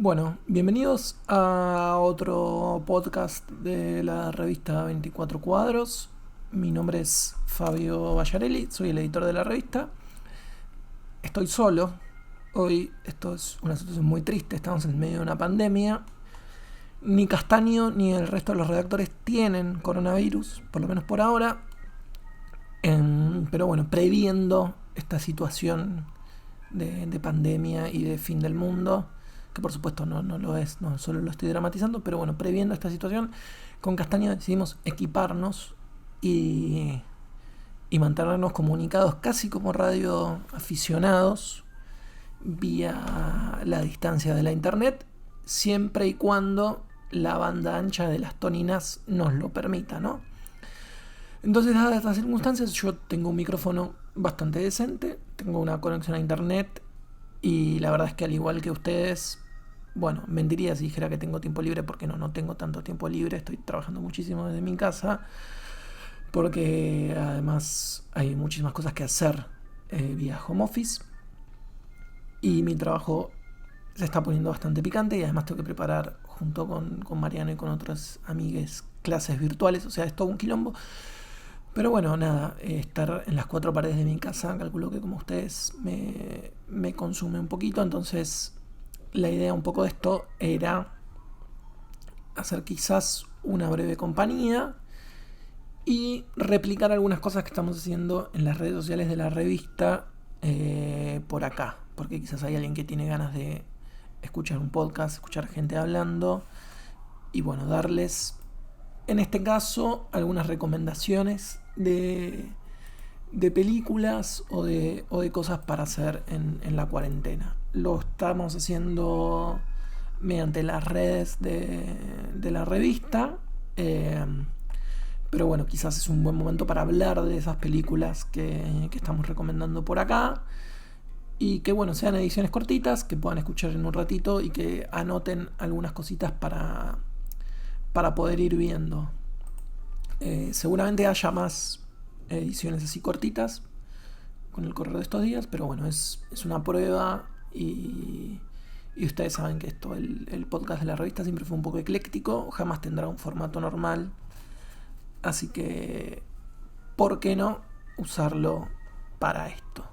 Bueno, bienvenidos a otro podcast de la revista 24 Cuadros. Mi nombre es Fabio Vallarelli, soy el editor de la revista. Estoy solo. Hoy esto es una situación muy triste, estamos en medio de una pandemia. Ni Castaño ni el resto de los redactores tienen coronavirus, por lo menos por ahora. Pero bueno, previendo esta situación de pandemia y de fin del mundo, que por supuesto no lo es, no solo lo estoy dramatizando, pero bueno, previendo esta situación, con Castaño decidimos equiparnos y mantenernos comunicados casi como radio aficionados vía la distancia de la internet, siempre y cuando la banda ancha de las toninas nos lo permita, ¿no? Entonces, dadas estas circunstancias, yo tengo un micrófono bastante decente, tengo una conexión a internet y la verdad es que al igual que ustedes, bueno, mentiría si dijera que tengo tiempo libre porque no tengo tanto tiempo libre, estoy trabajando muchísimo desde mi casa porque además hay muchísimas cosas que hacer vía home office y mi trabajo se está poniendo bastante picante y además tengo que preparar junto con Mariano y con otras amigues clases virtuales, o sea, es todo un quilombo. Pero bueno, nada, estar en las cuatro paredes de mi casa, calculo que como ustedes me consume un poquito, entonces la idea un poco de esto era hacer quizás una breve compañía y replicar algunas cosas que estamos haciendo en las redes sociales de la revista por acá, porque quizás hay alguien que tiene ganas de escuchar un podcast, escuchar gente hablando y bueno, darles en este caso algunas recomendaciones de películas o de cosas para hacer en la cuarentena. Lo estamos haciendo mediante las redes de la revista, pero bueno, quizás es un buen momento para hablar de esas películas que estamos recomendando por acá y que bueno, sean ediciones cortitas, que puedan escuchar en un ratito y que anoten algunas cositas para poder ir viendo. Seguramente haya más ediciones así cortitas con el correr de estos días, pero bueno, es una prueba y ustedes saben que esto, el podcast de la revista siempre fue un poco ecléctico, jamás tendrá un formato normal, así que ¿por qué no usarlo para esto?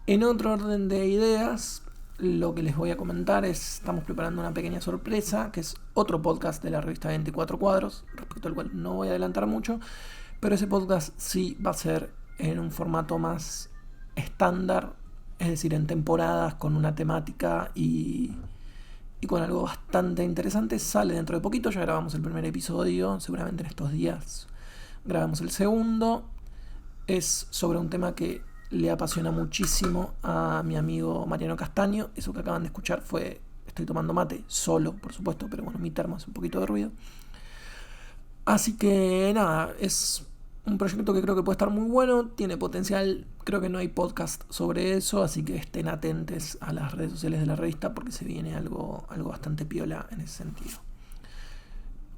En otro orden de ideas, lo que les voy a comentar es, estamos preparando una pequeña sorpresa, que es otro podcast de la revista 24 Cuadros, respecto al cual no voy a adelantar mucho, pero ese podcast sí va a ser en un formato más estándar, es decir, en temporadas, con una temática y con algo bastante interesante. Sale dentro de poquito, ya grabamos el primer episodio, seguramente en estos días grabamos el segundo. Es sobre un tema que le apasiona muchísimo a mi amigo Mariano Castaño. Eso que acaban de escuchar fue, estoy tomando mate, solo por supuesto, pero bueno, mi termo hace un poquito de ruido. Así que nada, es un proyecto que creo que puede estar muy bueno, tiene potencial, creo que no hay podcast sobre eso, así que estén atentos a las redes sociales de la revista porque se viene algo bastante piola en ese sentido.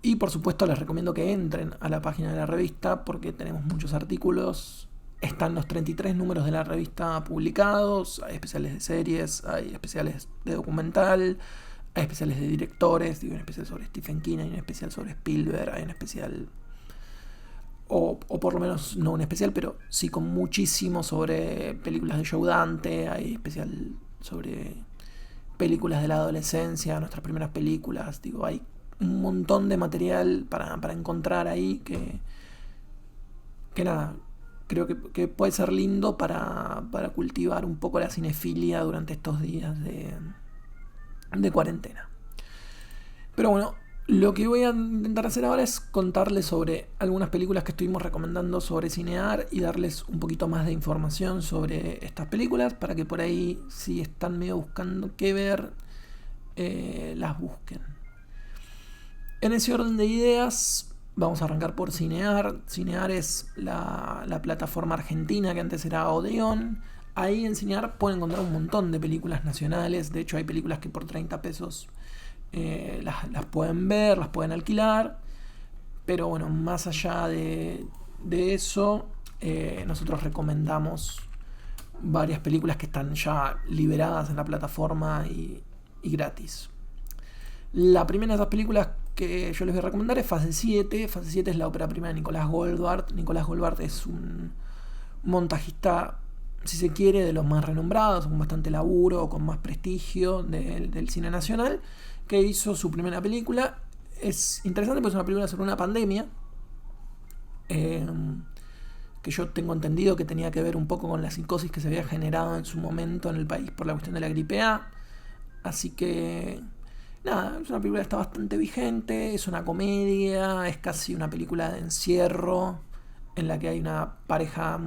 Y por supuesto les recomiendo que entren a la página de la revista porque tenemos muchos artículos. Están los 33 números de la revista publicados, hay especiales de series, hay especiales de documental, hay especiales de directores, digo, un especial sobre Stephen King, hay un especial sobre Spielberg, hay un especial, o por lo menos no un especial, pero sí con muchísimo sobre películas de Joe Dante, hay especial sobre películas de la adolescencia, nuestras primeras películas, digo, hay un montón de material para encontrar ahí que nada, creo que puede ser lindo para cultivar un poco la cinefilia durante estos días de cuarentena. Pero bueno, lo que voy a intentar hacer ahora es contarles sobre algunas películas que estuvimos recomendando sobre Cinear y darles un poquito más de información sobre estas películas para que por ahí, si están medio buscando qué ver, las busquen. En ese orden de ideas, vamos a arrancar por Cinear. Cinear es la plataforma argentina que antes era Odeon. Ahí en Cinear pueden encontrar un montón de películas nacionales. De hecho, hay películas que por 30 pesos las pueden ver, las pueden alquilar. Pero bueno, más allá de eso, nosotros recomendamos varias películas que están ya liberadas en la plataforma y y gratis. La primera de esas películas que yo les voy a recomendar es Fase 7. Fase 7 es la ópera prima de Nicolás Goldbart. Nicolás Goldbart es un montajista, si se quiere, de los más renombrados, con bastante laburo, con más prestigio del cine nacional, que hizo su primera película. Es interesante porque es una película sobre una pandemia, que yo tengo entendido que tenía que ver un poco con la psicosis que se había generado en su momento en el país por la cuestión de la gripe A. Así que nada, es una película que está bastante vigente, es una comedia, es casi una película de encierro en la que hay una pareja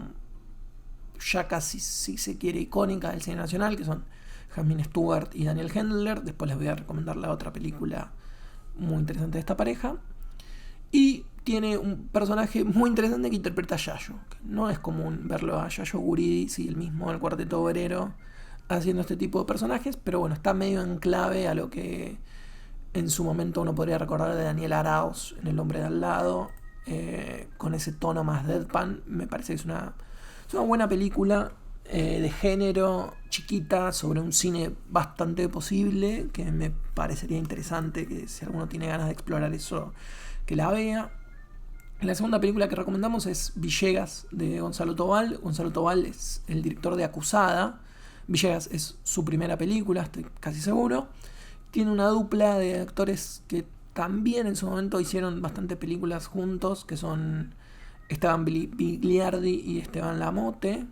ya casi, si se quiere, icónica del cine nacional, que son Jasmine Stewart y Daniel Hendler. Después les voy a recomendar la otra película muy interesante de esta pareja. Y tiene un personaje muy interesante que interpreta a Yayo. No es común verlo a Yayo Guridy, el mismo del Cuarteto Obrero, haciendo este tipo de personajes, pero bueno, está medio en clave a lo que en su momento uno podría recordar de Daniel Arauz en El hombre de al lado, con ese tono más deadpan. Me parece que es una buena película de género, chiquita, sobre un cine bastante posible, que me parecería interesante que si alguno tiene ganas de explorar eso, que la vea. La segunda película que recomendamos es Villegas, de Gonzalo Tobal. Gonzalo Tobal es el director de Acusada. Villegas es su primera película, estoy casi seguro. Tiene una dupla de actores que también en su momento hicieron bastante películas juntos, que son Esteban Bigliardi y Esteban Lamote.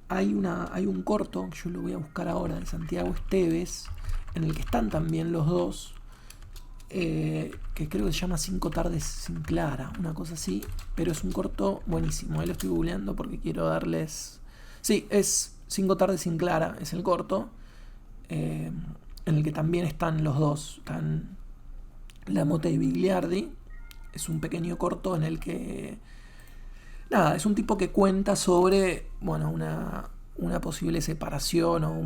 Hay un corto, que yo lo voy a buscar ahora, de Santiago Esteves, en el que están también los dos, que creo que se llama 5 tardes sin Clara, una cosa así, pero es un corto buenísimo. Ahí lo estoy googleando porque quiero darles... Sí, es 5 tardes sin Clara, es el corto, en el que también están los dos, están Lamote y Bigliardi. Es un pequeño corto en el que... Nada, es un tipo que cuenta sobre, bueno, una posible separación o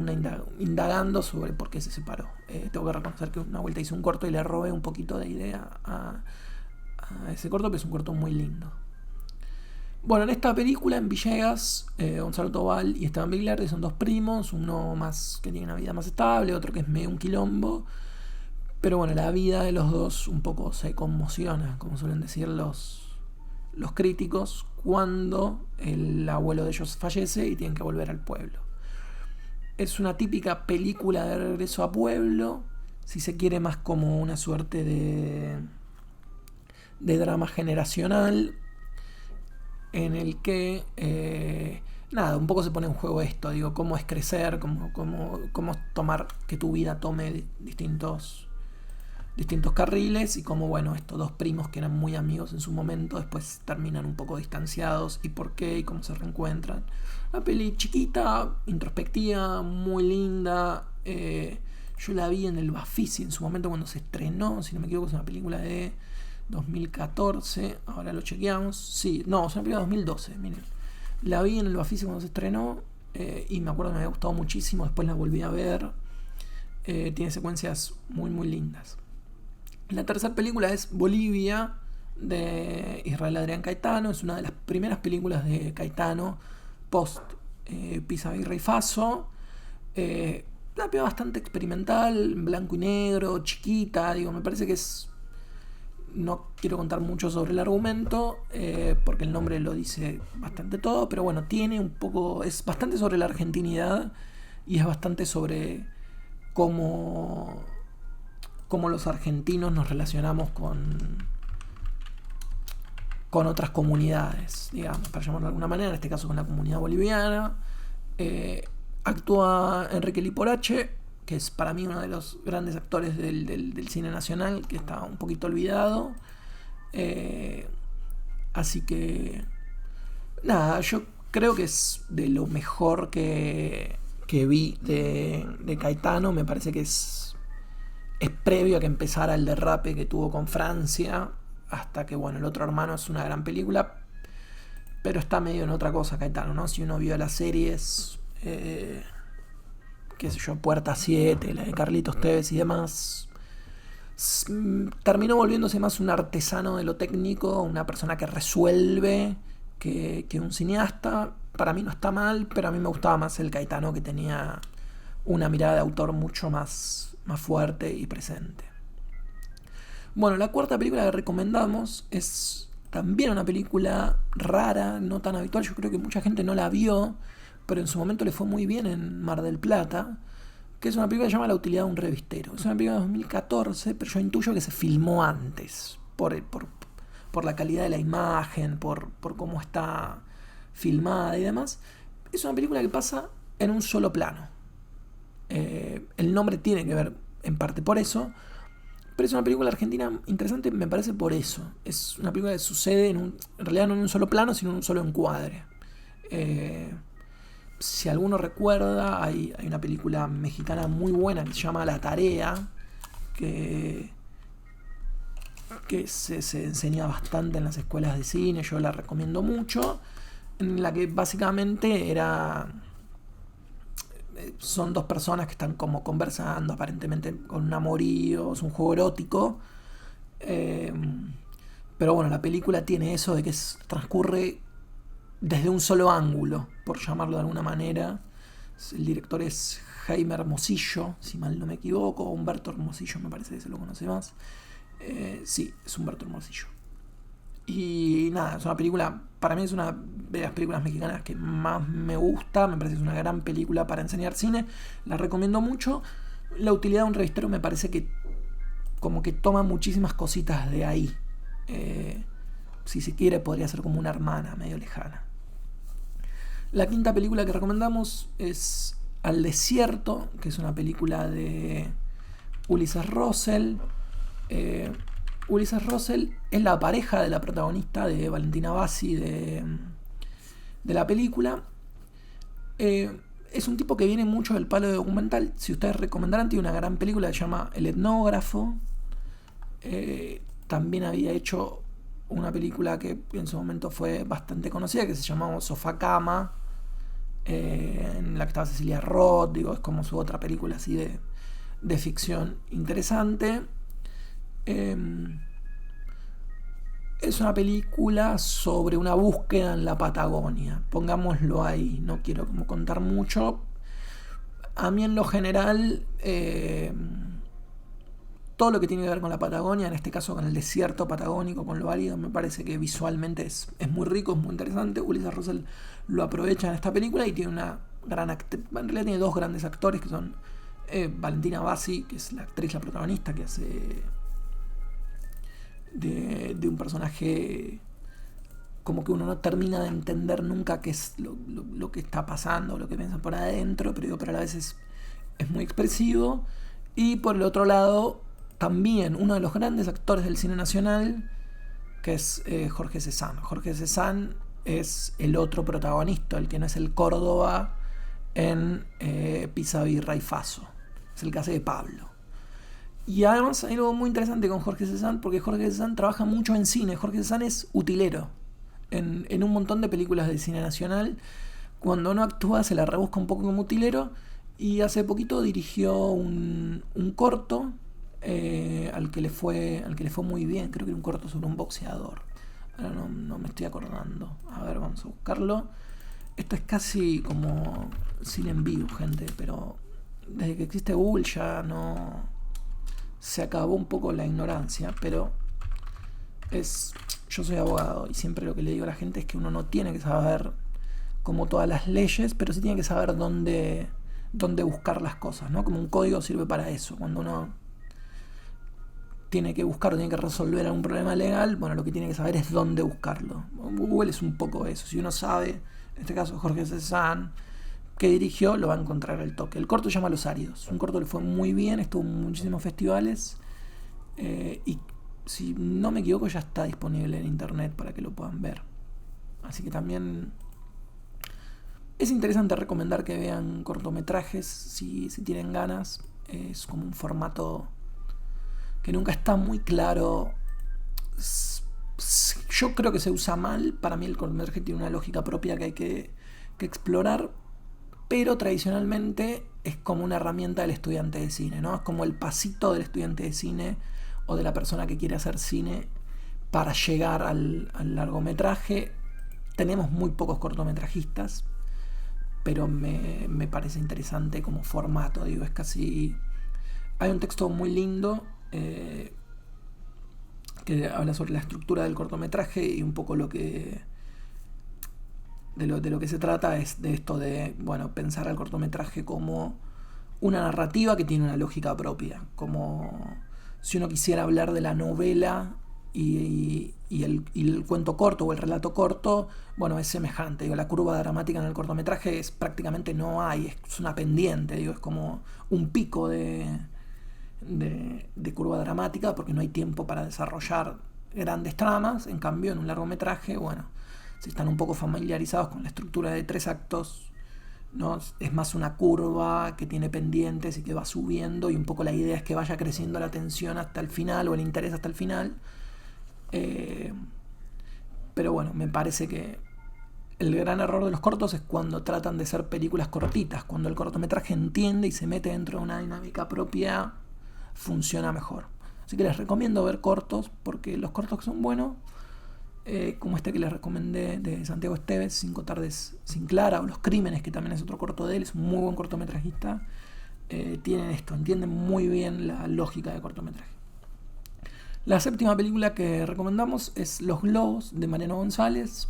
indagando sobre por qué se separó. Tengo que reconocer que una vuelta hice un corto y le robé un poquito de idea a ese corto, que es un corto muy lindo. Bueno, en esta película, en Villegas, Gonzalo Tobal y Esteban Bigliardi son dos primos, uno más que tiene una vida más estable, otro que es medio un quilombo. Pero bueno, la vida de los dos un poco se conmociona, como suelen decir los críticos, cuando el abuelo de ellos fallece y tienen que volver al pueblo. Es una típica película de regreso a pueblo, si se quiere, más como una suerte de drama generacional, en el que nada, un poco se pone en juego esto, digo, cómo es crecer, cómo tomar, que tu vida tome distintos carriles, y cómo, bueno, estos dos primos que eran muy amigos en su momento después terminan un poco distanciados, y por qué, y cómo se reencuentran. Una peli chiquita, introspectiva, muy linda. Yo la vi en el Bafisi en su momento cuando se estrenó, si no me equivoco, es una película de 2014, ahora lo chequeamos. Sí, no, es una película de 2012, miren. La vi en el Bafisi cuando se estrenó, y me acuerdo que me había gustado muchísimo, después la volví a ver. Tiene secuencias muy muy lindas. La tercera película es Bolivia, de Israel Adrián Caetano. Es una de las primeras películas de Caetano post Pisa Virrey Faso. Una película bastante experimental, en blanco y negro, chiquita. Digo, me parece que es... No quiero contar mucho sobre el argumento, porque el nombre lo dice bastante todo, pero bueno, tiene un poco... Es bastante sobre la argentinidad, y es bastante sobre cómo los argentinos nos relacionamos con otras comunidades, digamos, para llamarlo de alguna manera, en este caso con la comunidad boliviana. Actúa Enrique Liporache, que es para mí uno de los grandes actores del cine nacional, que está un poquito olvidado. Así que nada, yo creo que es de lo mejor que vi de Caetano. Me parece que es previo a que empezara el derrape que tuvo con Francia, hasta que, bueno, El otro hermano es una gran película, pero está medio en otra cosa Caetano, ¿no? Si uno vio las series, qué sé yo, Puerta 7, la de Carlitos Tevez y demás, terminó volviéndose más un artesano de lo técnico, una persona que resuelve, que un cineasta. Para mí no está mal, pero a mí me gustaba más el Caetano que tenía una mirada de autor mucho más fuerte y presente. Bueno, la cuarta película que recomendamos es también una película rara, no tan habitual. Yo creo que mucha gente no la vio, pero en su momento le fue muy bien en Mar del Plata, que es una película que se llama La utilidad de un revistero. Es una película de 2014, pero yo intuyo que se filmó antes, por la calidad de la imagen, por cómo está filmada y demás. Es una película que pasa en un solo plano. El nombre tiene que ver en parte por eso, pero es una película argentina interesante, me parece, por eso. Es una película que sucede en realidad no en un solo plano, sino en un solo encuadre. Si alguno recuerda, hay una película mexicana muy buena que se llama La Tarea, que se enseña bastante en las escuelas de cine, yo la recomiendo mucho, en la que básicamente son dos personas que están como conversando, aparentemente con un amorío, es un juego erótico, pero bueno, la película tiene eso de que transcurre desde un solo ángulo, por llamarlo de alguna manera. El director es Jaime Hermosillo, si mal no me equivoco, Humberto Hermosillo me parece que se lo conoce más. Sí, es Humberto Hermosillo. Y nada, es una película, para mí es una de las películas mexicanas que más me gusta, me parece que es una gran película para enseñar cine, la recomiendo mucho. La utilidad de un revistero me parece que como que toma muchísimas cositas de ahí. Si se quiere podría ser como una hermana medio lejana. La quinta película que recomendamos es Al Desierto, que es una película de Ulises Rosell. Ulises Rosell es la pareja de la protagonista de Valentina Bassi de la película. Es un tipo que viene mucho del palo de documental. Si ustedes recomendarán, tiene una gran película que se llama El Etnógrafo. También había hecho una película que en su momento fue bastante conocida, que se llamaba Sofá Cama, en la que estaba Cecilia Roth. Digo, es como su otra película así de ficción interesante. Es una película sobre una búsqueda en la Patagonia, pongámoslo ahí, no quiero como contar mucho. A mí en lo general todo lo que tiene que ver con la Patagonia, en este caso con el desierto patagónico, con lo árido, me parece que visualmente es muy rico, es muy interesante. Ulises Rosell lo aprovecha en esta película y tiene una gran actriz, en realidad tiene dos grandes actores que son Valentina Bassi, que es la actriz, la protagonista, que hace de un personaje como que uno no termina de entender nunca qué es lo que está pasando, lo que piensa por adentro, pero a la vez es muy expresivo. Y por el otro lado, también uno de los grandes actores del cine nacional, que es Jorge Cezanne. Jorge Cezanne es el otro protagonista, el que no es el Córdoba en Pisa Birra y Faso. Es el que hace de Pablo. Y además hay algo muy interesante con Jorge Cezanne, porque Jorge Cezanne trabaja mucho en cine. Jorge Cezanne es utilero en un montón de películas del cine nacional. Cuando no actúa se la rebusca un poco como utilero. Y hace poquito dirigió un corto al que le fue muy bien. Creo que era un corto sobre un boxeador. Ahora no me estoy acordando. A ver, vamos a buscarlo. Esto es casi como cine en vivo, gente. Pero desde que existe Google ya no... Se acabó un poco la ignorancia. Pero yo soy abogado y siempre lo que le digo a la gente es que uno no tiene que saber como todas las leyes, pero sí tiene que saber dónde buscar las cosas, ¿no? Como un código sirve para eso. Cuando uno tiene que buscar o tiene que resolver algún problema legal, bueno, lo que tiene que saber es dónde buscarlo. Google es un poco eso. Si uno sabe, en este caso Jorge Cezanne, que dirigió, lo va a encontrar al toque. El corto se llama Los Áridos. Un corto que le fue muy bien, estuvo en muchísimos festivales y si no me equivoco ya está disponible en internet para que lo puedan ver. Así que también es interesante recomendar que vean cortometrajes si tienen ganas. Es como un formato que nunca está muy claro. Yo creo que se usa mal. Para mí el cortometraje tiene una lógica propia que hay que explorar, pero tradicionalmente es como una herramienta del estudiante de cine, ¿no? Es como el pasito del estudiante de cine o de la persona que quiere hacer cine para llegar al largometraje. Tenemos muy pocos cortometrajistas, pero me parece interesante como formato, digo, es casi... Hay un texto muy lindo que habla sobre la estructura del cortometraje y un poco lo que... De lo que se trata es de esto de, bueno, pensar al cortometraje como una narrativa que tiene una lógica propia, como si uno quisiera hablar de la novela y el cuento corto o el relato corto, bueno, es semejante. Digo, la curva dramática en el cortometraje es prácticamente no hay, es una pendiente, digo, es como un pico de curva dramática porque no hay tiempo para desarrollar grandes tramas. En cambio, en un largometraje, bueno, si están un poco familiarizados con la estructura de 3 actos, ¿no? Es más una curva que tiene pendientes y que va subiendo, y un poco la idea es que vaya creciendo la tensión hasta el final o el interés hasta el final. Pero bueno, me parece que el gran error de los cortos es cuando tratan de ser películas cortitas. Cuando el cortometraje entiende y se mete dentro de una dinámica propia, funciona mejor. Así que les recomiendo ver cortos, porque los cortos que son buenos, como este que les recomendé de Santiago Esteves, 5 tardes sin Clara, o Los Crímenes, que también es otro corto de él, es un muy buen cortometrajista, tienen esto, entienden muy bien la lógica de cortometraje. La séptima película que recomendamos es Los Globos, de Mariano González.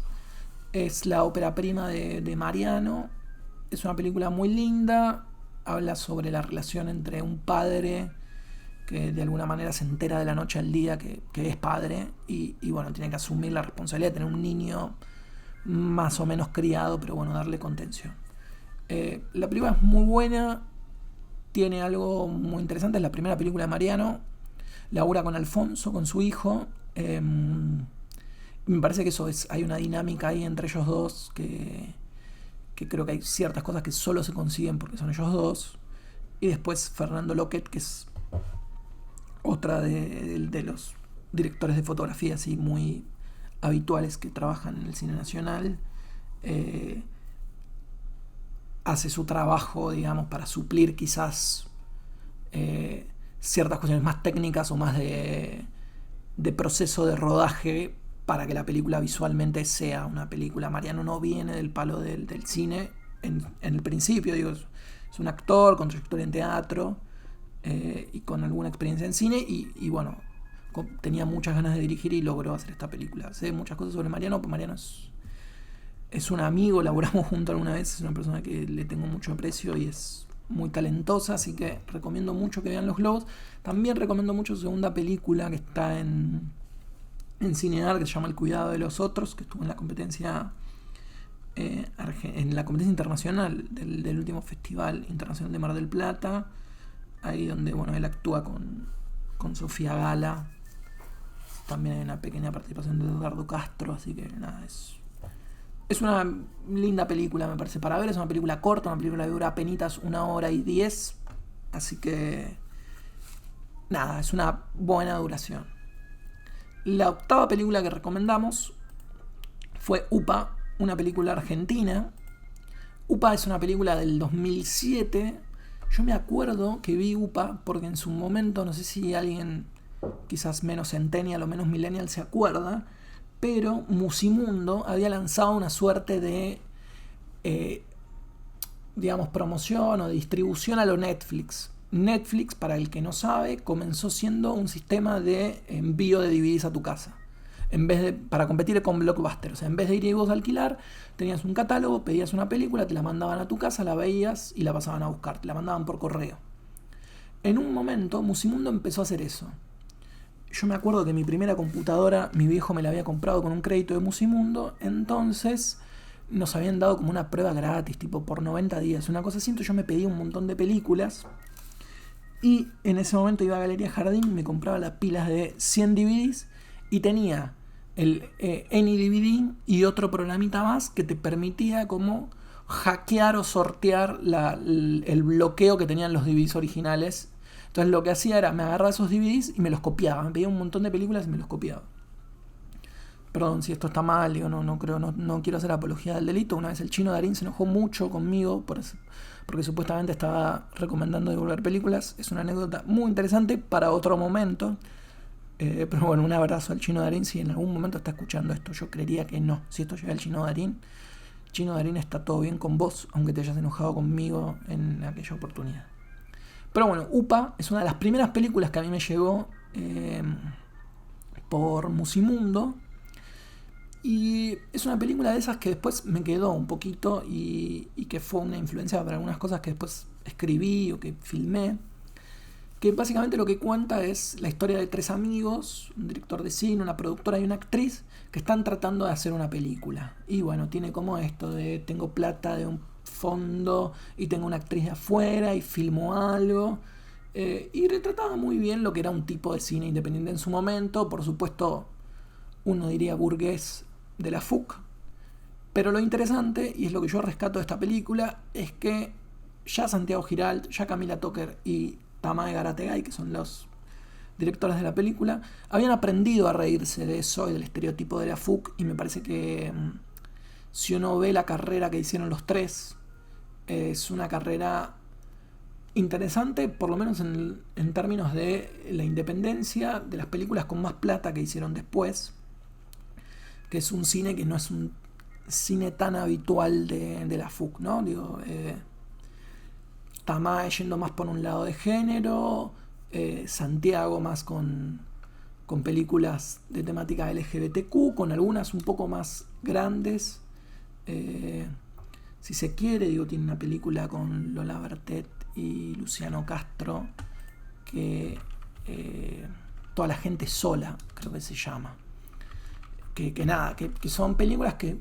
Es la ópera prima de Mariano. Es una película muy linda, habla sobre la relación entre un padre que de alguna manera se entera de la noche al día que es padre y bueno, tiene que asumir la responsabilidad de tener un niño más o menos criado, pero bueno, darle contención. La película es muy buena, tiene algo muy interesante, es la primera película de Mariano, labura con Alfonso, con su hijo, me parece que eso es, hay una dinámica ahí entre ellos dos que creo que hay ciertas cosas que solo se consiguen porque son ellos dos, y después Fernando Lockett, que es otra de los directores de fotografía así muy habituales que trabajan en el cine nacional, hace su trabajo, digamos, para suplir quizás ciertas cuestiones más técnicas o más de proceso de rodaje para que la película visualmente sea una película. Mariano no viene del palo del cine en el principio, digo, es un actor con trayectoria en teatro, y con alguna experiencia en cine y bueno, tenía muchas ganas de dirigir y logró hacer esta película. Sé muchas cosas sobre Mariano, pues Mariano es un amigo, laburamos juntos alguna vez, es una persona que le tengo mucho aprecio y es muy talentosa, así que recomiendo mucho que vean Los Globos. También recomiendo mucho su segunda película que está en Cinear, que se llama El cuidado de los otros, que estuvo en la competencia internacional del último Festival Internacional de Mar del Plata, ahí donde bueno, él actúa con Sofía Gala. También hay una pequeña participación de Eduardo Castro, así que nada, es una linda película, me parece, para ver. Es una película corta, una película que dura apenas 1 hora y 10, así que nada, es una buena duración. La octava película que recomendamos fue UPA, una película argentina. UPA es una película del 2007. Yo me acuerdo que vi UPA porque en su momento, no sé si alguien quizás menos centennial o menos millennial se acuerda, pero Musimundo había lanzado una suerte de digamos promoción o de distribución a lo Netflix. Netflix, para el que no sabe, comenzó siendo un sistema de envío de DVDs a tu casa, para competir con Blockbuster. O sea, en vez de ir y vos a alquilar, tenías un catálogo, pedías una película, te la mandaban a tu casa, la veías y la pasaban a buscar, te la mandaban por correo. En un momento Musimundo empezó a hacer eso. Yo me acuerdo que mi primera computadora, mi viejo me la había comprado con un crédito de Musimundo, entonces nos habían dado como una prueba gratis, tipo por 90 días, una cosa así. Entonces yo me pedí un montón de películas y en ese momento iba a Galería Jardín, me compraba las pilas de 100 DVDs y tenía el AnyDVD y otro programita más que te permitía como hackear o sortear el bloqueo que tenían los DVDs originales. Entonces lo que hacía era, me agarraba esos DVDs y me los copiaba. Me pedía un montón de películas y me los copiaba. Perdón si esto está mal, digo, no quiero hacer apología del delito. Una vez el Chino Darín se enojó mucho conmigo porque supuestamente estaba recomendando devolver películas. Es una anécdota muy interesante para otro momento. Pero bueno, un abrazo al Chino Darín si en algún momento está escuchando esto. Yo creería que no. Si esto llega al Chino Darín, Chino Darín, está todo bien con vos, aunque te hayas enojado conmigo en aquella oportunidad. Pero bueno, UPA es una de las primeras películas que a mí me llegó por Musimundo. Y es una película de esas que después me quedó un poquito y que fue una influencia para algunas cosas que después escribí o que filmé. Que básicamente lo que cuenta es la historia de 3 amigos, un director de cine, una productora y una actriz, que están tratando de hacer una película. Y bueno, tiene como esto de tengo plata de un fondo y tengo una actriz de afuera y filmo algo. Y retrataba muy bien lo que era un tipo de cine independiente en su momento. Por supuesto, uno diría burgués de la FUC. Pero lo interesante, y es lo que yo rescato de esta película, es que ya Santiago Giralt, ya Camila Toker y Tamae Garategay, que son los directores de la película, habían aprendido a reírse de eso y del estereotipo de la FUC, y me parece que si uno ve la carrera que hicieron los 3, es una carrera interesante, por lo menos en términos de la independencia, de las películas con más plata que hicieron después, que es un cine que no es un cine tan habitual de la FUC, ¿no? Digo, Tamae yendo más por un lado de género, Santiago más con películas de temática LGBTQ, con algunas un poco más grandes, si se quiere. Digo, tiene una película con Lola Bertet y Luciano Castro, que Toda la gente sola, creo que se llama. Que son películas que,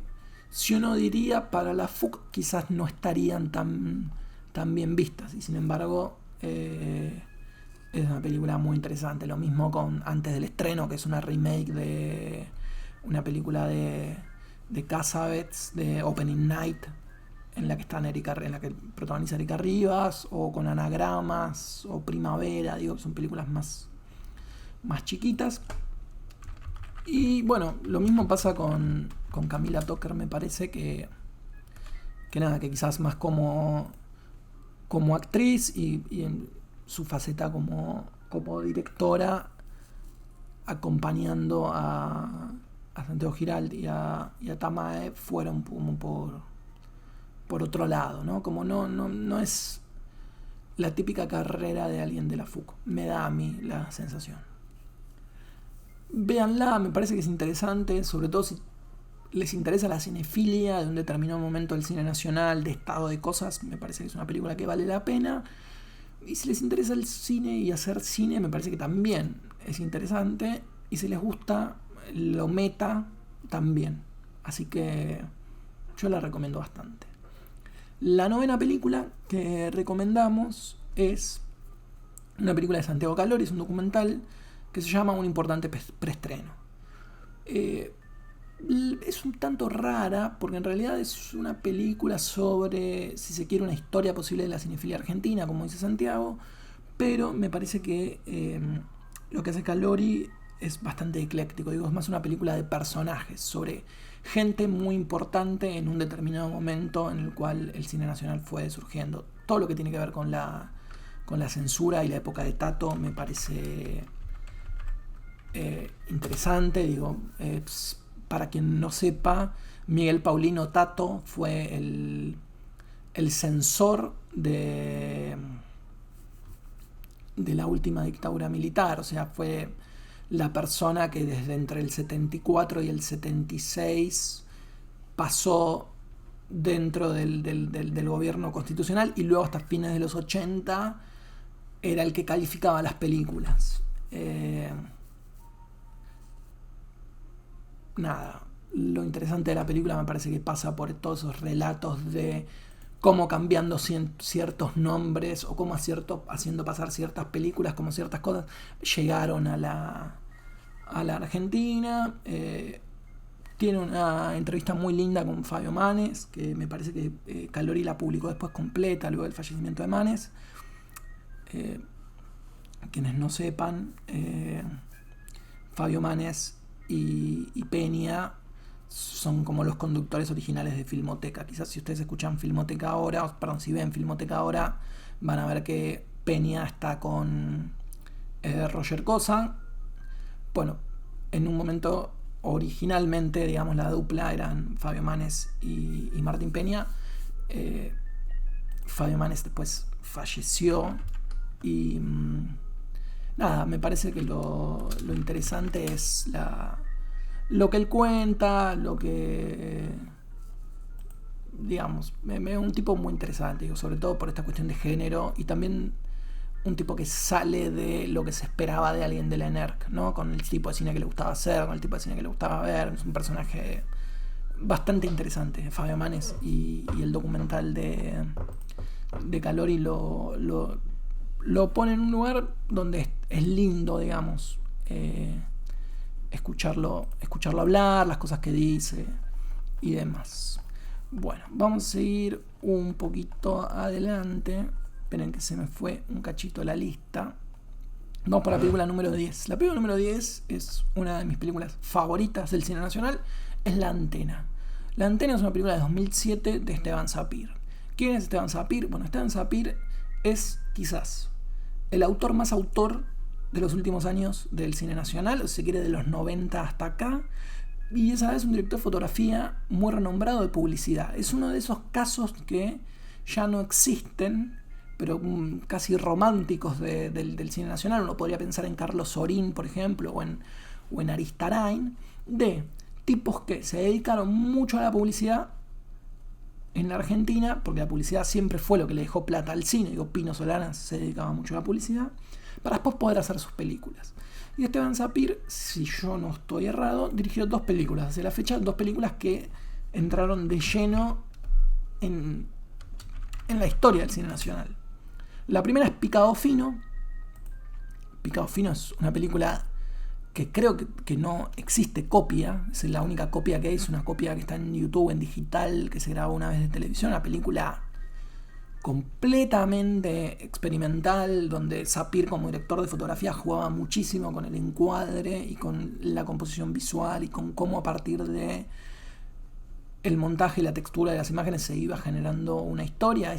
si uno diría, para la FUC quizás no estarían tan bien vistas, y sin embargo es una película muy interesante. Lo mismo con Antes del estreno, que es una remake de una película de Cassavetes, de Opening Night, en la que protagoniza Erika Rivas, o con Anagramas o Primavera. Digo, son películas más chiquitas. Y bueno, lo mismo pasa con Camila Toker. Me parece que quizás más como actriz y en su faceta como directora, acompañando a Santiago Giralt y a Tamae, fueron como por otro lado, ¿no? Como no es la típica carrera de alguien de la FUC, me da a mí la sensación. Véanla, me parece que es interesante, sobre todo si les interesa la cinefilia de un determinado momento del cine nacional, de estado de cosas. Me parece que es una película que vale la pena. Y si les interesa el cine y hacer cine, me parece que también es interesante. Y si les gusta lo meta, también. Así que yo la recomiendo bastante. La 9ª película que recomendamos es una película de Santiago Calori, es un documental que se llama Un importante preestreno. Es un tanto rara, porque en realidad es una película sobre, si se quiere, una historia posible de la cinefilia argentina, como dice Santiago, pero me parece que lo que hace Calori es bastante ecléctico. Digo, es más una película de personajes, sobre gente muy importante en un determinado momento en el cual el cine nacional fue surgiendo. Todo lo que tiene que ver con la censura y la época de Tato me parece interesante. Digo, para quien no sepa, Miguel Paulino Tato fue el censor de la última dictadura militar. O sea, fue la persona que desde entre el 74 y el 76 pasó dentro del gobierno constitucional, y luego hasta fines de los 80 era el que calificaba las películas. Lo interesante de la película me parece que pasa por todos esos relatos de cómo cambiando ciertos nombres, o cómo haciendo pasar ciertas películas como ciertas cosas llegaron a la Argentina. Tiene una entrevista muy linda con Fabio Manes, que me parece que Calori la publicó después completa, luego del fallecimiento de Manes. Quienes no sepan, Fabio Manes y Peña son como los conductores originales de Filmoteca. Quizás si ustedes escuchan Filmoteca ahora, si ven Filmoteca ahora, van a ver que Peña está con Roger Cosa. Bueno, en un momento originalmente, digamos, la dupla eran Fabio Manes y Martín Peña. Fabio Manes después falleció y nada, me parece que lo interesante es lo que él cuenta, lo que, digamos, es un tipo muy interesante, digo, sobre todo por esta cuestión de género y también un tipo que sale de lo que se esperaba de alguien de la ENERC, ¿no? Con el tipo de cine que le gustaba hacer, con el tipo de cine que le gustaba ver. Es un personaje bastante interesante, Fabio Manes, y el documental de Calori lo pone en un lugar donde es lindo, digamos, escucharlo hablar, las cosas que dice y demás. Bueno, vamos a seguir un poquito adelante. Esperen que se me fue un cachito la lista. Vamos para la película número 10. La película número 10 es una de mis películas favoritas del cine nacional. Es La Antena. La Antena es una película de 2007 de Esteban Sapir. ¿Quién es Esteban Sapir? Bueno, Esteban Sapir es quizás el autor más autor de los últimos años del cine nacional, o si se quiere de los 90 hasta acá. Y esa es un director de fotografía muy renombrado de publicidad. Es uno de esos casos que ya no existen, pero casi románticos del cine nacional. Uno podría pensar en Carlos Sorín, por ejemplo, o en Aristarain, de tipos que se dedicaron mucho a la publicidad en la Argentina, porque la publicidad siempre fue lo que le dejó plata al cine. Digo, Pino Solanas se dedicaba mucho a la publicidad, para después poder hacer sus películas. Y Esteban Sapir, si yo no estoy errado, dirigió 2 películas hacia la fecha, 2 películas que entraron de lleno en la historia del cine nacional. La primera es Picado Fino. Picado Fino es una película que creo que no existe copia. Es la única copia que hay. Es una copia que está en YouTube, en digital, que se grabó una vez de televisión. Una película completamente experimental, donde Sapir como director de fotografía jugaba muchísimo con el encuadre y con la composición visual y con cómo a partir de el montaje y la textura de las imágenes se iba generando una historia.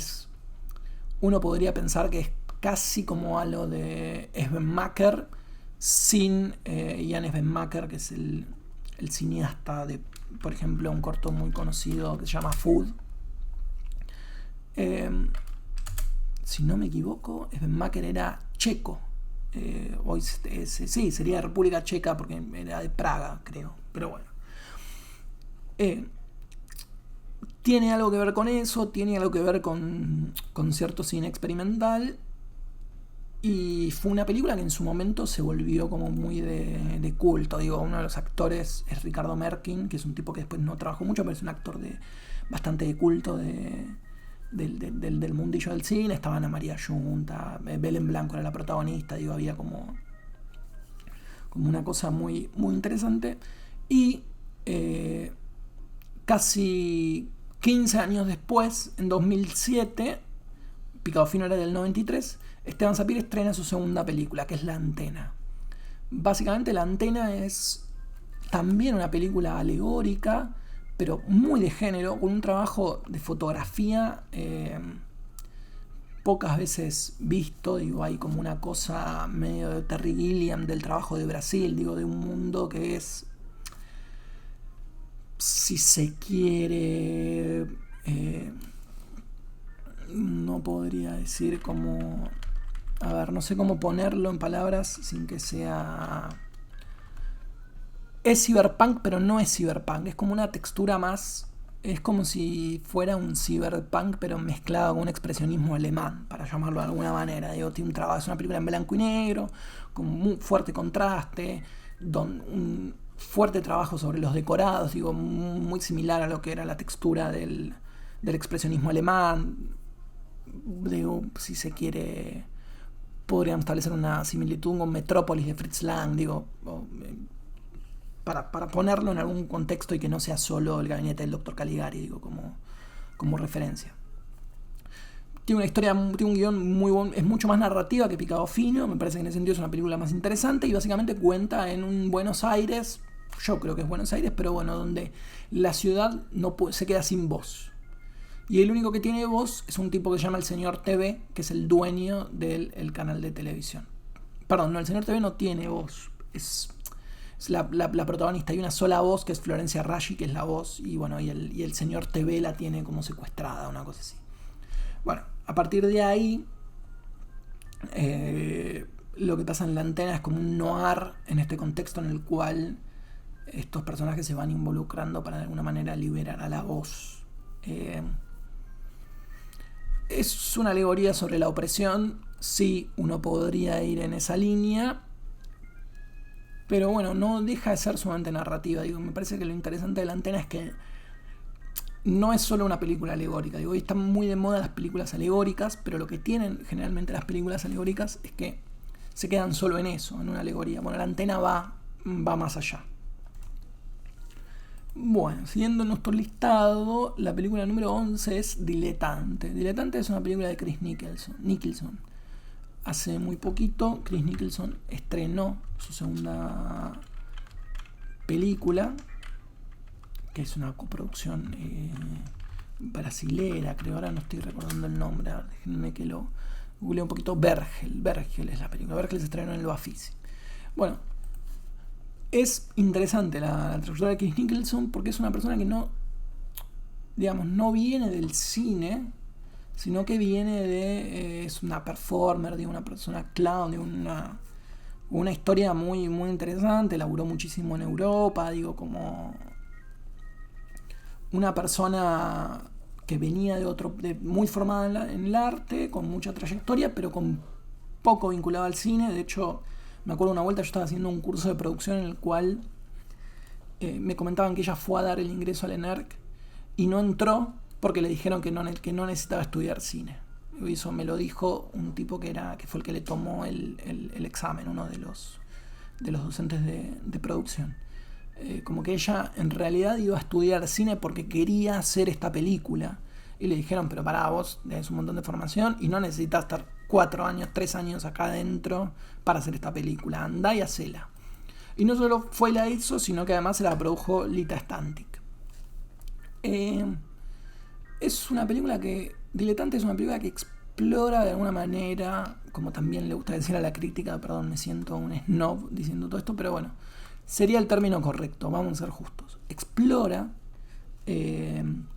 Uno podría pensar que es casi como algo de Sven-Maker sin Jan Sven-Maker, que es el cineasta de, por ejemplo, un corto muy conocido que se llama Food. Si no me equivoco, Sven-Maker era checo. Hoy sí, sería República Checa porque era de Praga, creo. Pero bueno. Tiene algo que ver con eso, tiene algo que ver con cierto cine experimental. Y fue una película que en su momento se volvió como muy de culto. Digo, uno de los actores es Ricardo Merkin, que es un tipo que después no trabajó mucho, pero es un actor bastante de culto del mundillo del cine. Estaba Ana María Junta, Belén Blanco era la protagonista. Digo, había como una cosa muy, muy interesante. Y casi 15 años después, en 2007, Picado Fino era del 93, Esteban Sapir estrena su segunda película, que es La Antena. Básicamente La Antena es también una película alegórica, pero muy de género, con un trabajo de fotografía pocas veces visto. Digo, hay como una cosa medio de Terry Gilliam del trabajo de Brasil, digo, de un mundo que es, si se quiere, no podría decir cómo, a ver, no sé cómo ponerlo en palabras sin que sea, es cyberpunk, pero no es cyberpunk, es como una textura más, es como si fuera un cyberpunk pero mezclado con un expresionismo alemán, para llamarlo de alguna manera. Digo, tiene un trabajo, es una película en blanco y negro con muy fuerte contraste, un fuerte trabajo sobre los decorados, digo, muy similar a lo que era la textura del expresionismo alemán. Digo, si se quiere, podríamos establecer una similitud con Metrópolis de Fritz Lang, digo, para ponerlo en algún contexto y que no sea solo El gabinete del Dr. Caligari, digo, como referencia. Tiene una historia, tiene un guión muy bueno, es mucho más narrativa que Picado Fino, me parece que en ese sentido es una película más interesante y básicamente cuenta en un Buenos Aires, yo creo que es Buenos Aires, pero bueno, donde la ciudad se queda sin voz. Y el único que tiene voz es un tipo que se llama el Señor TV, que es el dueño del canal de televisión. Perdón, no, el Señor TV no tiene voz, es la protagonista. Hay una sola voz que es Florencia Raggi, que es la voz, y bueno, y el señor TV la tiene como secuestrada, una cosa así. Bueno, a partir de ahí, lo que pasa en La Antena es como un noir en este contexto en el cual estos personajes se van involucrando para de alguna manera liberar a la voz. Es una alegoría sobre la opresión, sí, uno podría ir en esa línea, pero bueno, no deja de ser sumamente narrativa. Digo, me parece que lo interesante de La Antena es que no es solo una película alegórica. Digo, hoy están muy de moda las películas alegóricas, pero lo que tienen generalmente las películas alegóricas es que se quedan solo en eso, en una alegoría. Bueno, La Antena va más allá. Bueno, siguiendo nuestro listado, la película número 11 es Diletante. Diletante es una película de Chris Nicholson. Hace muy poquito Chris Nicholson estrenó su segunda película, que es una coproducción brasilera, creo, ahora no estoy recordando el nombre, a ver, déjenme que lo googleé un poquito. Vergel es la película. Vergel se estrenó en el Bafisi. Bueno, es interesante la trayectoria de Chris Nicholson porque es una persona que no viene del cine, sino que viene de... es una performer, de una persona clown, de una historia muy, muy interesante. Laburó muchísimo en Europa, como una persona que venía muy formada en el arte, con mucha trayectoria, pero con poco vinculado al cine. De hecho, me acuerdo una vuelta yo estaba haciendo un curso de producción en el cual me comentaban que ella fue a dar el ingreso al ENERC y no entró porque le dijeron que no necesitaba estudiar cine. Y eso me lo dijo un tipo que fue el que le tomó el examen, uno de los docentes de producción. Como que ella en realidad iba a estudiar cine porque quería hacer esta película. Y le dijeron, pero pará, vos tenés un montón de formación y no necesitas estar 4 años, 3 años acá adentro para hacer esta película. Andá y hacela. Y no solo fue y la hizo, sino que además se la produjo Lita Stantic. Es una película Diletante es una película que explora de alguna manera, como también le gusta decir a la crítica, perdón, me siento un snob diciendo todo esto, pero bueno, sería el término correcto, vamos a ser justos. Explora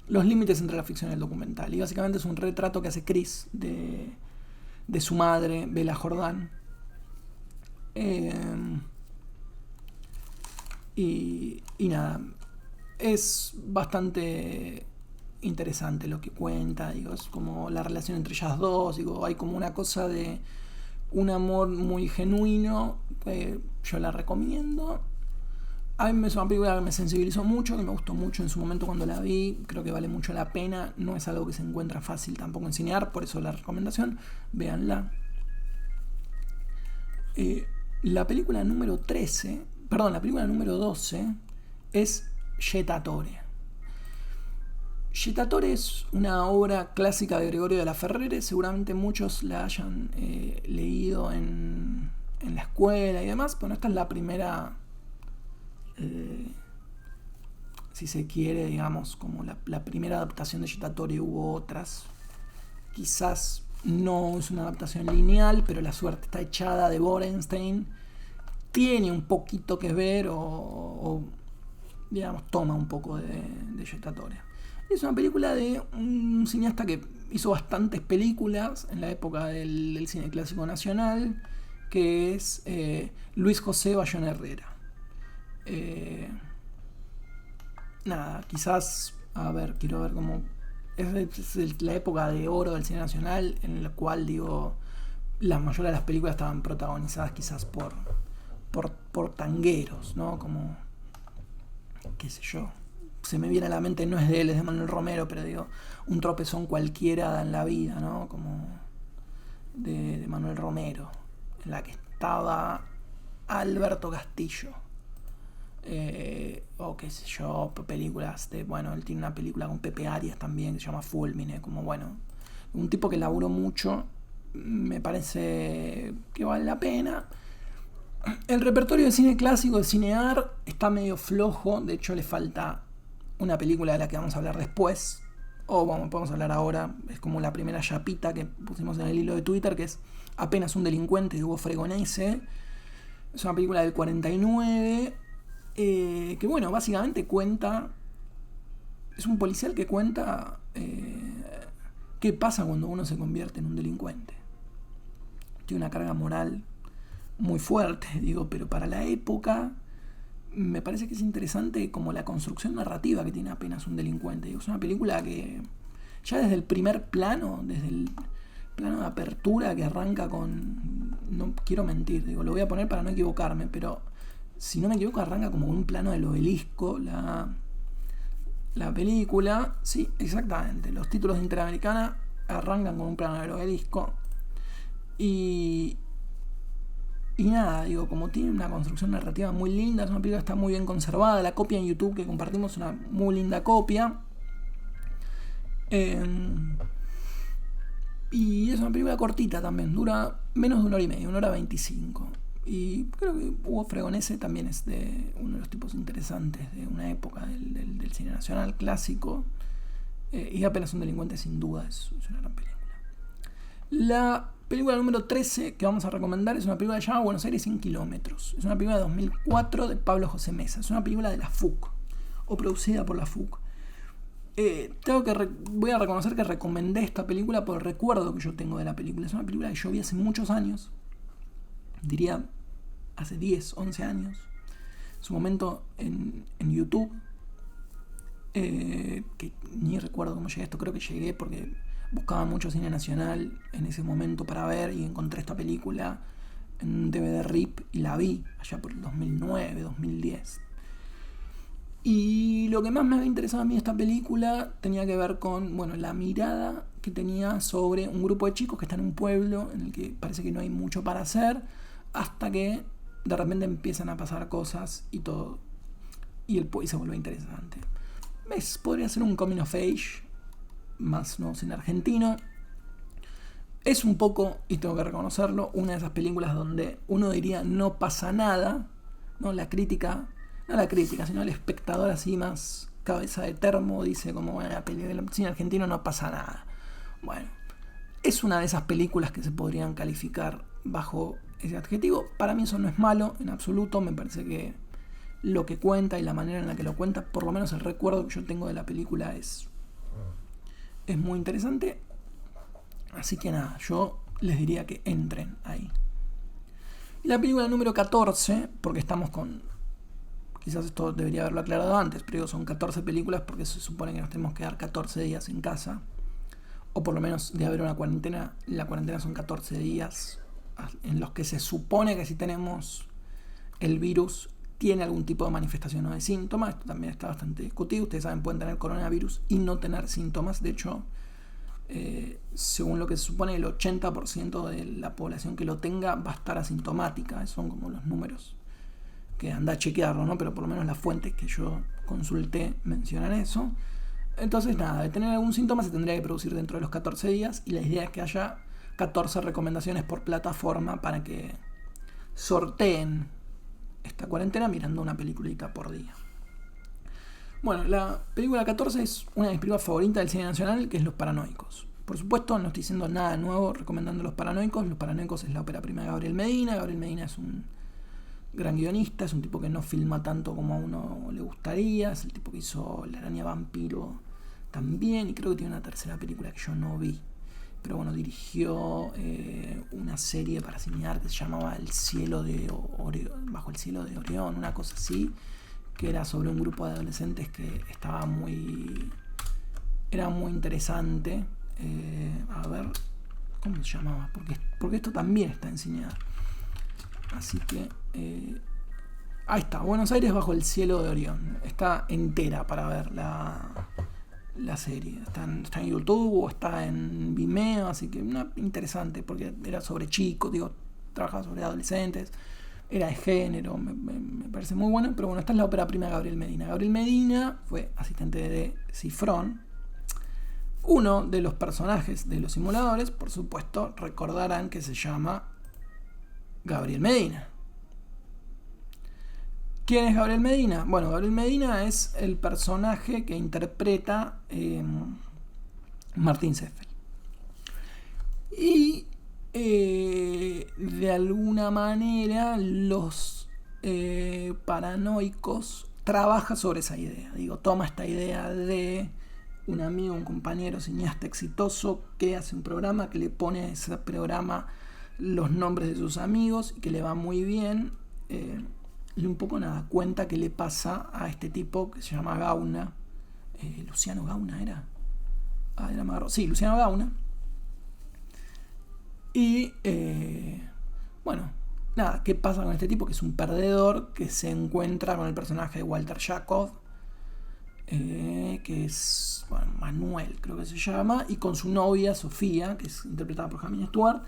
los límites entre la ficción y el documental. Y básicamente es un retrato que hace Chris de su madre, Bella Jordán. Y nada, es bastante interesante lo que cuenta. Es como la relación entre ellas dos. Hay como una cosa de un amor muy genuino. Yo la recomiendo. A mí es una película que me sensibilizó mucho, que me gustó mucho en su momento cuando la vi. Creo que vale mucho la pena. No es algo que se encuentra fácil tampoco enseñar, por eso la recomendación. Véanla. La película número 12 es Jettatore. Jettatore es una obra clásica de Gregorio de la Ferrere. Seguramente muchos la hayan leído en la escuela y demás. Bueno, esta es la primera, si se quiere, digamos, como la primera adaptación de Jettatore. Hubo otras. Quizás no es una adaptación lineal, pero La suerte está echada de Borenstein tiene un poquito que ver o digamos, toma un poco de Jettatore. Es una película de un cineasta que hizo bastantes películas en la época del cine clásico nacional, que es Luis José Bayón Herrera. Quizás, quiero ver cómo... Es la época de oro del cine nacional, en la cual, la mayoría de las películas estaban protagonizadas quizás por tangueros, ¿no? Como, qué sé yo, se me viene a la mente, no es de él, es de Manuel Romero, pero un tropezón cualquiera en la vida, ¿no? Como de Manuel Romero, en la que estaba Alberto Castillo. O qué sé yo, películas él tiene una película con Pepe Arias también que se llama Fulmine, un tipo que laburó mucho. Me parece que vale la pena. El repertorio de cine clásico, de cinear, está medio flojo. De hecho, le falta una película de la que vamos a hablar después, o podemos hablar ahora. Es como la primera chapita que pusimos en el hilo de Twitter, que es Apenas un delincuente, de Hugo Fregonese. Es una película del 49, que bueno, básicamente cuenta, es un policial que cuenta qué pasa cuando uno se convierte en un delincuente. Tiene una carga moral muy fuerte, digo, pero para la época me parece que es interesante como la construcción narrativa que tiene apenas un delincuente. Digo, es una película que ya desde el primer plano, desde el plano de apertura que arranca con, no quiero mentir, digo, lo voy a poner para no equivocarme, pero si no me equivoco arranca como un plano del obelisco, la película, sí, exactamente, los títulos de Interamericana arrancan con un plano del obelisco y nada, digo, como tiene una construcción narrativa muy linda, es una película que está muy bien conservada, la copia en YouTube que compartimos es una muy linda copia. Y es una película cortita también, dura menos de 1 hora y media, 1 hora 25. Y creo que Hugo Fregonese también es de uno de los tipos interesantes de una época del cine nacional clásico. Y Apenas un delincuente sin duda es una gran película. La película número 13 que vamos a recomendar es una película que se llama Buenos Aires 100 kilómetros. Es una película de 2004 de Pablo José Mesa. Es una película de la FUC, o producida por la FUC. Voy a reconocer que recomendé esta película por el recuerdo que yo tengo de la película. Es una película que yo vi hace muchos años, diría hace 10, 11 años, en su momento en YouTube, que ni recuerdo cómo llegué a esto. Creo que llegué porque buscaba mucho cine nacional en ese momento para ver y encontré esta película en un DVD RIP y la vi allá por el 2009, 2010. Y lo que más me había interesado a mí de esta película tenía que ver con, bueno, la mirada que tenía sobre un grupo de chicos que están en un pueblo en el que parece que no hay mucho para hacer, hasta que de repente empiezan a pasar cosas y todo, y se vuelve interesante. Podría ser un coming of age, más no cine argentino. Es un poco, y tengo que reconocerlo, una de esas películas donde uno diría no pasa nada, ¿no? No la crítica, sino el espectador así más cabeza de termo dice como, bueno, la película del cine argentino no pasa nada. Bueno, es una de esas películas que se podrían calificar bajo ese adjetivo. Para mí eso no es malo en absoluto, me parece que lo que cuenta y la manera en la que lo cuenta, por lo menos el recuerdo que yo tengo de la película es muy interesante. Así que nada, yo les diría que entren ahí. Y la película número 14, porque estamos con... Quizás esto debería haberlo aclarado antes, pero son 14 películas porque se supone que nos tenemos que quedar 14 días en casa. O por lo menos de haber una cuarentena. La cuarentena son 14 días en los que se supone que si tenemos el virus tiene algún tipo de manifestación o de síntomas. Esto también está bastante discutido. Ustedes saben, pueden tener coronavirus y no tener síntomas. De hecho, según lo que se supone, el 80% de la población que lo tenga va a estar asintomática. Esos son como los números que anda a chequearlo, ¿no? Pero por lo menos las fuentes que yo consulté mencionan eso. Entonces nada, de tener algún síntoma se tendría que producir dentro de los 14 días y la idea es que haya 14 recomendaciones por plataforma para que sorteen esta cuarentena mirando una peliculita por día. Bueno, la película 14 es una de mis películas favoritas del cine nacional, que es Los Paranoicos. Por supuesto, no estoy diciendo nada nuevo recomendando Los Paranoicos. Los Paranoicos es la ópera prima de Gabriel Medina. Gabriel Medina es un gran guionista, es un tipo que no filma tanto como a uno le gustaría, es el tipo que hizo La Araña Vampiro también, y creo que tiene una tercera película que yo no vi, pero bueno, dirigió una serie para cinear que se llamaba El cielo de Bajo el cielo de Orión, una cosa así, que era sobre un grupo de adolescentes que era muy interesante. A ver, ¿cómo se llamaba? Porque esto también está en cinear. Así que ahí está, Buenos Aires bajo el cielo de Orión. Está entera para ver la serie. Está en YouTube o está en Vimeo, así que interesante porque era sobre chicos, trabajaba sobre adolescentes, era de género, me parece muy bueno. Pero bueno, esta es la ópera prima de Gabriel Medina. Gabriel Medina fue asistente de Cifrón. Uno de los personajes de Los Simuladores, por supuesto, recordarán que se llama Gabriel Medina. ¿Quién es Gabriel Medina? Bueno, Gabriel Medina es el personaje que interpreta Martín Seffel. Y de alguna manera los Paranoicos trabaja sobre esa idea. Digo, toma esta idea de un amigo, un compañero cineasta exitoso que hace un programa, que le pone a ese programa los nombres de sus amigos y que le va muy bien. Y un poco nada, cuenta que le pasa a este tipo que se llama Gauna. Luciano Gauna era. Era más... Sí, Luciano Gauna. Y bueno, nada, ¿qué pasa con este tipo? Que es un perdedor que se encuentra con el personaje de Walter Jakov, que es Manuel, creo que se llama, y con su novia Sofía, que es interpretada por Jamie Stewart.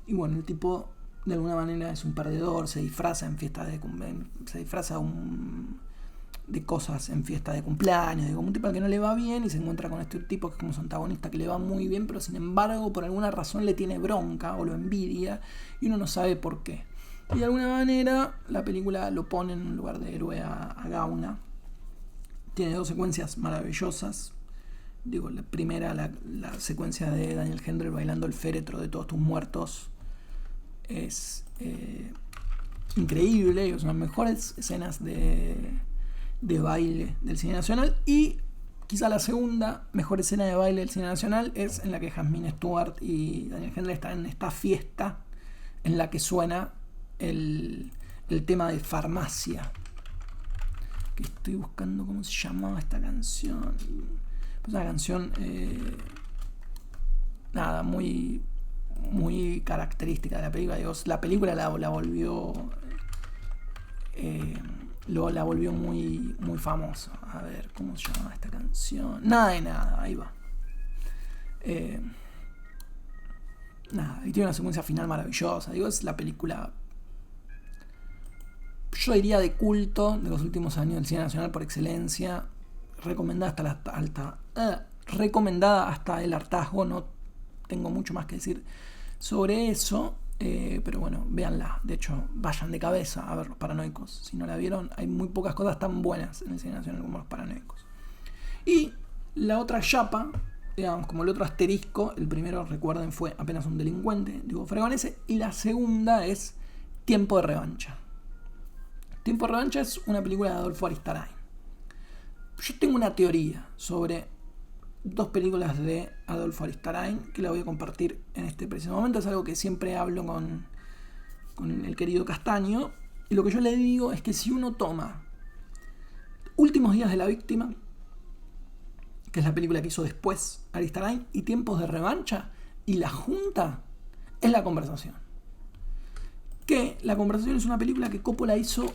Y bueno, el tipo de alguna manera es un perdedor, se disfraza en fiestas de cosas en fiesta de cumpleaños, de como un tipo al que no le va bien, y se encuentra con este tipo que es como su antagonista, que le va muy bien, pero sin embargo por alguna razón le tiene bronca o lo envidia y uno no sabe por qué. Y de alguna manera la película lo pone en un lugar de héroe a Gauna. Tiene dos secuencias maravillosas. Digo, la primera, la secuencia de Daniel Hendler bailando el féretro de todos tus muertos, es increíble. Es una de las mejores escenas de baile del cine nacional. Y quizá la segunda mejor escena de baile del cine nacional es en la que Jasmine Stewart y Daniel Hendler están en esta fiesta en la que suena el tema de Farmacia, que estoy buscando cómo se llamaba esta canción. Pues una canción nada, muy muy característica de la película. Digo, la película la volvió la volvió muy, muy famosa. A ver, ¿cómo se llama esta canción? Nada de nada, ahí va. Nada, y tiene una secuencia final maravillosa. Digo, es la película, yo diría, de culto de los últimos años del cine nacional por excelencia. Recomendada hasta el hartazgo. No tengo mucho más que decir sobre eso. Pero bueno, véanla. De hecho, vayan de cabeza a ver Los Paranoicos. Si no la vieron, hay muy pocas cosas tan buenas en el cine nacional como Los Paranoicos. Y la otra chapa, digamos, como el otro asterisco, el primero, recuerden, fue Apenas un delincuente de Hugo Fregonese, y la segunda es Tiempo de revancha. Tiempo de revancha es una película de Adolfo Aristarain. Yo tengo una teoría sobre dos películas de Adolfo Aristarain que la voy a compartir en este preciso momento. Es algo que siempre hablo con el querido Castaño, y lo que yo le digo es que si uno toma Últimos días de la víctima, que es la película que hizo después Aristarain, y Tiempos de revancha, y la junta, es La conversación. Que La conversación es una película que Coppola hizo,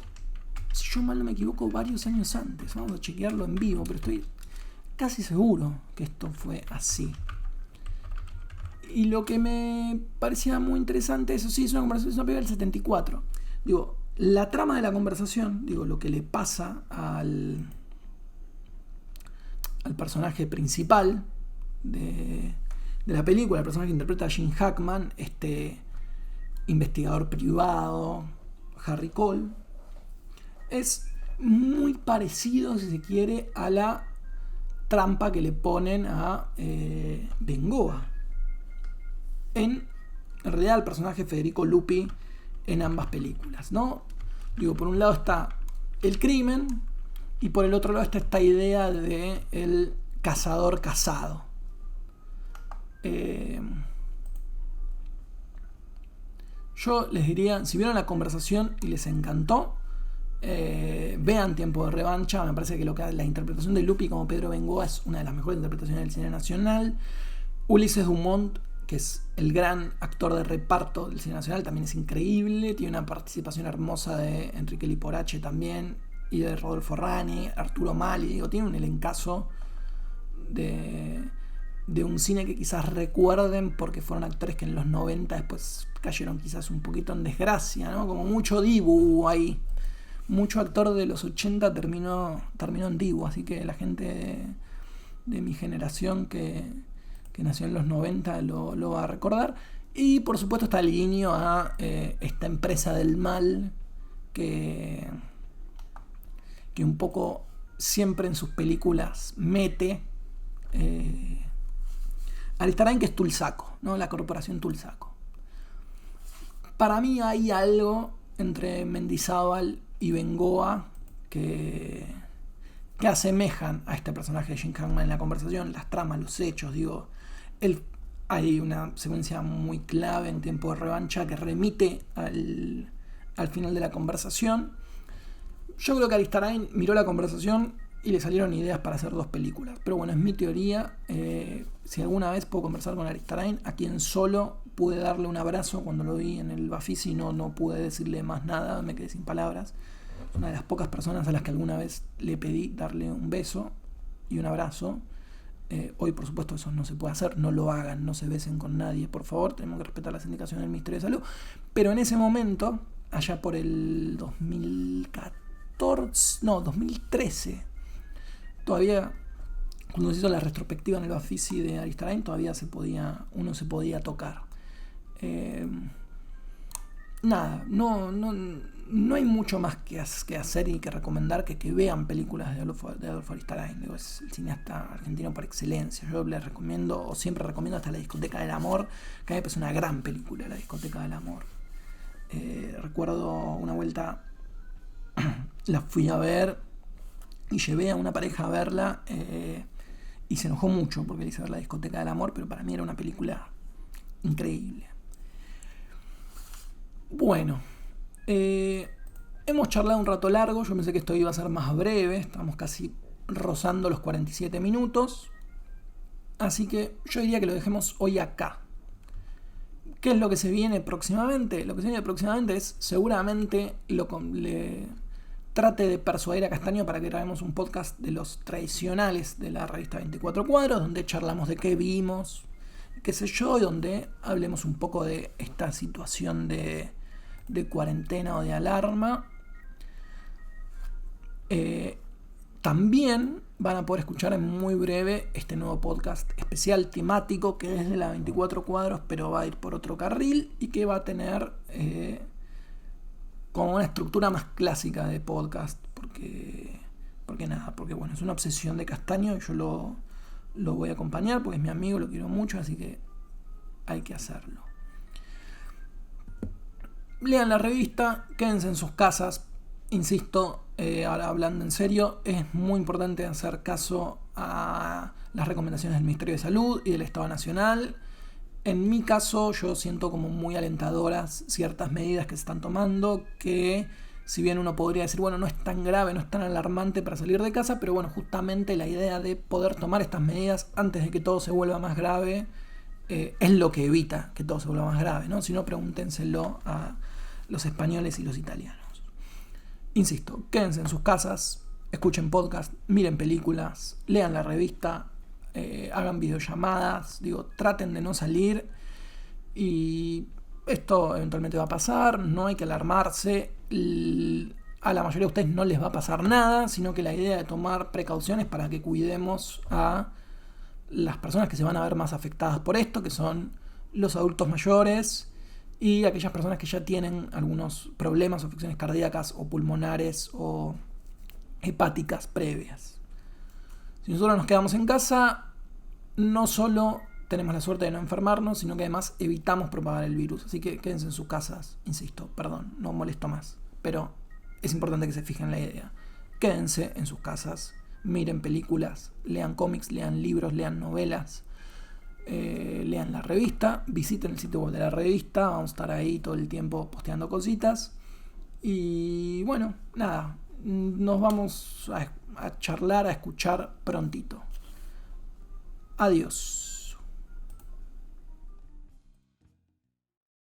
si yo mal no me equivoco, varios años antes. Vamos a chequearlo en vivo, pero estoy casi seguro que esto fue así. Y lo que me parecía muy interesante, eso sí, es una conversación, es una película del 74. Digo, la trama de La conversación, digo, lo que le pasa al personaje principal de la película, el personaje que interpreta a Gene Hackman, este investigador privado, Harry Cole, es muy parecido, si se quiere, a la trampa que le ponen a Bengoa. En realidad, el personaje Federico Lupi en ambas películas, ¿no? Digo, por un lado está el crimen y por el otro lado está esta idea de el cazador casado. Yo les diría, si vieron La conversación y les encantó, vean Tiempo de revancha. Me parece que la interpretación de Lupi como Pedro Bengoa es una de las mejores interpretaciones del cine nacional. Ulises Dumont, que es el gran actor de reparto del cine nacional, también es increíble. Tiene una participación hermosa de Enrique Liporache también, y de Rodolfo Rani, Arturo Mali. Digo, tiene un elencazo de un cine que quizás recuerden porque fueron actores que en los 90 después cayeron quizás un poquito en desgracia, ¿no? Como mucho Dibu ahí. Mucho actor de los 80 terminó en Dibu, así que la gente de mi generación que nació en los 90 lo va a recordar. Y por supuesto está el guiño a esta empresa del mal que un poco siempre en sus películas mete Aristarain, que es Tulsaco, ¿no? La corporación Tulsaco. Para mí hay algo entre Mendizábal y Bengoa que asemejan a este personaje de Jim Hackman en la conversación, las tramas, los hechos, digo. Hay una secuencia muy clave en Tiempo de Revancha que remite al final de la conversación. Yo creo que Aristarain miró la conversación y le salieron ideas para hacer 2 películas. Pero bueno, es mi teoría. Si alguna vez puedo conversar con Aristarain, a quien solo pude darle un abrazo cuando lo vi en el Bafisi, no pude decirle más nada, me quedé sin palabras. Es una de las pocas personas a las que alguna vez le pedí darle un beso y un abrazo. Hoy, por supuesto, eso no se puede hacer. No lo hagan, no se besen con nadie, por favor. Tenemos que respetar las indicaciones del Ministerio de Salud. Pero en ese momento, allá por el 2013, todavía, cuando se hizo la retrospectiva en el Bafisi de Aristarain, todavía uno se podía tocar. Nada, no hay mucho más que hacer y que recomendar que vean películas de Adolfo Aristarain. Digo, es el cineasta argentino por excelencia. Yo les recomiendo, o siempre recomiendo, hasta La Discoteca del Amor, que a mí me parece una gran película, La Discoteca del Amor. Recuerdo una vuelta, la fui a ver y llevé a una pareja a verla, y se enojó mucho porque le hice ver La Discoteca del Amor, pero para mí era una película increíble. Bueno, hemos charlado un rato largo. Yo pensé que esto iba a ser más breve. Estamos casi rozando los 47 minutos. Así que yo diría que lo dejemos hoy acá. ¿Qué es lo que se viene próximamente? Lo que se viene próximamente es, seguramente le trate de persuadir a Castaño para que grabemos un podcast de los tradicionales de la revista 24 Cuadros, donde charlamos de qué vimos, qué sé yo, y donde hablemos un poco de esta situación de cuarentena o de alarma. También van a poder escuchar en muy breve este nuevo podcast especial temático que es de la 24 Cuadros, pero va a ir por otro carril y que va a tener como una estructura más clásica de podcast, porque bueno, es una obsesión de Castaño y yo lo voy a acompañar porque es mi amigo, lo quiero mucho, así que hay que hacerlo. Lean la revista, quédense en sus casas. Insisto, ahora hablando en serio, es muy importante hacer caso a las recomendaciones del Ministerio de Salud y del Estado Nacional. En mi caso, yo siento como muy alentadoras ciertas medidas que se están tomando, que si bien uno podría decir, bueno, no es tan grave, no es tan alarmante para salir de casa, pero bueno, justamente la idea de poder tomar estas medidas antes de que todo se vuelva más grave es lo que evita que todo se vuelva más grave, ¿no? Si no, pregúntenselo a los españoles y los italianos. Insisto, quédense en sus casas, escuchen podcast, miren películas, lean la revista, hagan videollamadas, traten de no salir, y esto eventualmente va a pasar, no hay que alarmarse. A la mayoría de ustedes no les va a pasar nada, sino que la idea de tomar precauciones para que cuidemos a las personas que se van a ver más afectadas por esto, que son los adultos mayores y aquellas personas que ya tienen algunos problemas o afecciones cardíacas o pulmonares o hepáticas previas. Si nosotros nos quedamos en casa, no solo tenemos la suerte de no enfermarnos, sino que además evitamos propagar el virus. Así que quédense en sus casas, insisto, perdón, no molesto más, pero es importante que se fijen en la idea. Quédense en sus casas, miren películas, lean cómics, lean libros, lean novelas, lean la revista, visiten el sitio web de la revista, vamos a estar ahí todo el tiempo posteando cositas. Y bueno, nada, nos vamos a charlar, a escuchar prontito. Adiós.